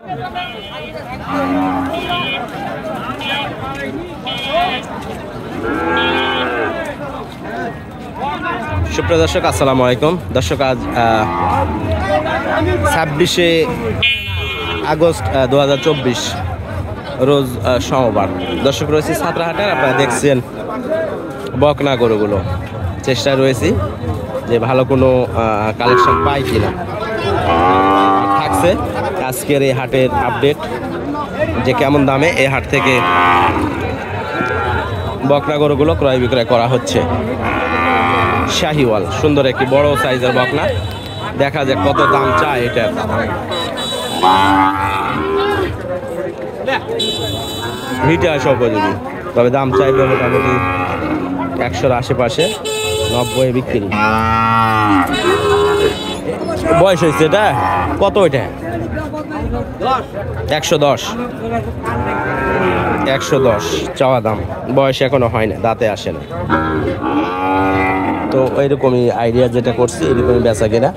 সুপ্রিয় দর্শক, আসসালামু আলাইকুম। দর্শক, আজ 26শে আগস্ট 2024 রোজ সোমবার। দর্শক, রয়েছি ছাত্রাহাটের। আপনারা দেখছেন বকনা গরুগুলো। চেষ্টায় রয়েছি যে ভালো কোনো কালেকশন পাই কিনা। থাকছে আজকের এই হাটের আপডেট, যে কেমন দামে এই হাট থেকে বকনা গরুগুলো ক্রয় বিক্রয় করা হচ্ছে। শাহিওয়াল সুন্দর একটি বড় সাইজের বকনা, দেখা যাক কত দাম চায় এটা। হিটে আসা উপযোগী, তবে দাম চাইবে মোটামুটি 100-র আশেপাশে, 90-এ বিক্রি। বয়স হয়েছে এটা কত? এটা 110 চাওয়া দাম। বয়স এখনো হয় না, দাঁতে আসে না। তো এইরকমই আইডিয়া যেটা করছি, এরকমই বেচা কিনা।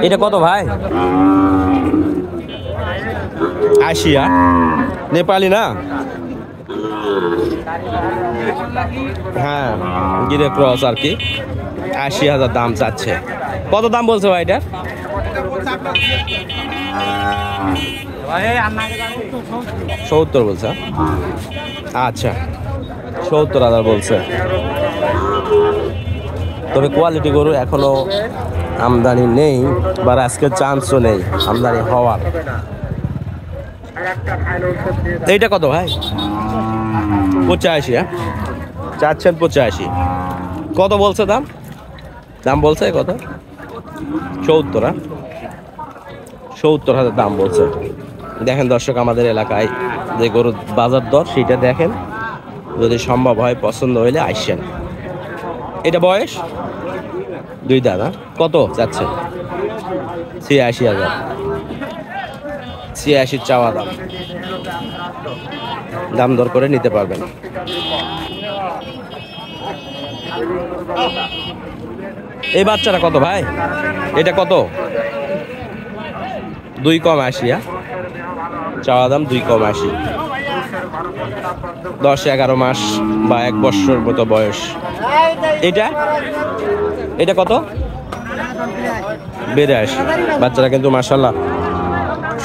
এটা কত ভাই? 80? নেপালি না? হ্যাঁ, গিরে ক্রস আর কি। 80,000 দাম চাচ্ছে। কত দাম বলছে ভাই এটা? 70 বলছে। আচ্ছা, 70,000 বলছে। তবে কোয়ালিটি গরু এখনো আমদানি নেই, বা আজকে চান্সও নেই আমদানি হওয়ার। এইটা কত ভাই? 85? চাচ্ছেন 85? কত বলছে দাম? দাম বলছে কত? 70? 70,000 দাম বলছে। দেখেন দর্শক, আমাদের এলাকায় যে গরুর বাজার দর সেটা দেখেন, যদি সম্ভব হয় পছন্দ হইলে আসেন। এটা বয়স 2 দাঁত। কত চাচ্ছে? 86,000। 86 চাওয়া দাম, দাম দর করে নিতে পারবেন। এই বাচ্চাটা কত ভাই? এটা কত? 2 কম 80? চাওয়া দাম 2 কম 80। 10-11 মাস বা 1 বছর মতো বয়স। এটা কত? 82। বাচ্চারা কিন্তু মাশাআল্লাহ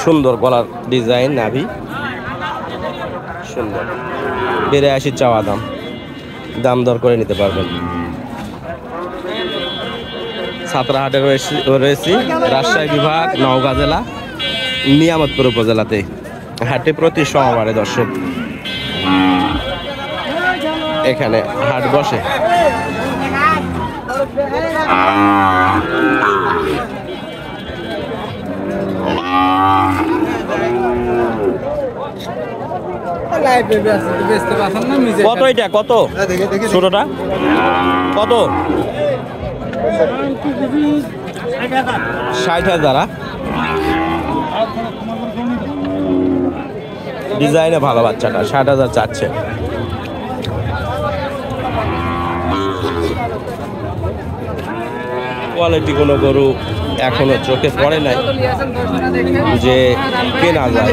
সুন্দর, গলার ডিজাইন, নাভি সুন্দর। 82 চাওয়া দাম, দাম দর করে নিতে পারবেন। ছাত্রাহাটে রয়েছি, রাজশাহী বিভাগ, নওগাঁ জেলা, নিয়ামতপুর উপজেলাতে। হাটে প্রতি সোমবারে দর্শক এখানে হাট বসে। কত এটা? কত ছোটটা? কত? 60,000? ডিজাইনে ভালো বাচ্চাটা, 60,000 চাচ্ছে। কোয়ালিটি কোনো গরু এখনো চোখে পড়ে নাই যে কেনা যায়।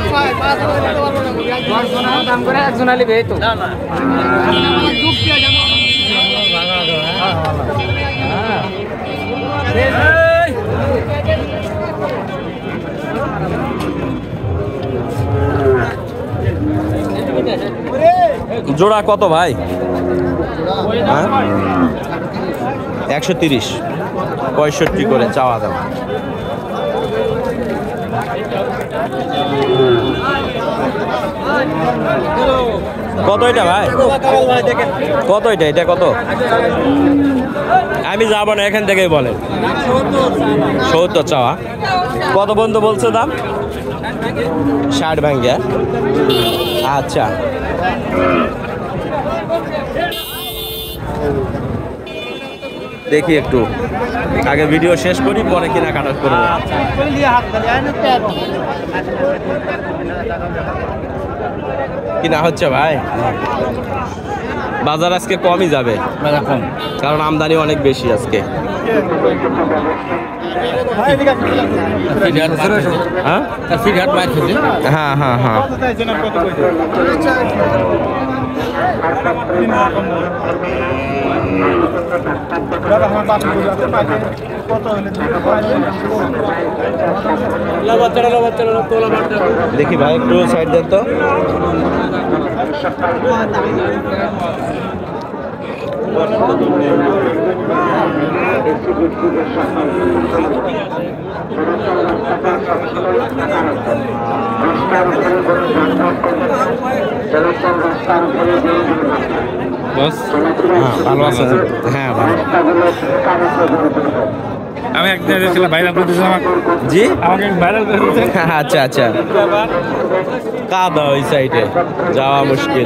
জোড়া কত ভাই? 130? 65 করে চাওয়া দাম। কত এটা ভাই? কত এটা? এটা কত? আমি যাবো না, এখান থেকেই বলেন। 70 চাওয়া। কত বন্ধু বলছে দাম? 60 ভাঙ্গা। আচ্ছা, দেখি একটু আগে ভিডিও শেষ করি, পরে কেনাকাটা করবো। কিনা হচ্ছে ভাই? বাজার আজকে কমই যাবে, কারণ আমদানি অনেক বেশি আজকে। হ্যাঁ হ্যাঁ হ্যাঁ দেখি ভাই একটু সাইড দেন তো। ভালো আছে? হ্যাঁ ভালো। আমি একদিন দেখছিলাম ভাইরাল করে দিয়েছিলাম জি আমাকে ভাইরাল করে দিয়েছে। আচ্ছা আচ্ছা কাদা ওই সাইডে যাওয়া মুশকিল।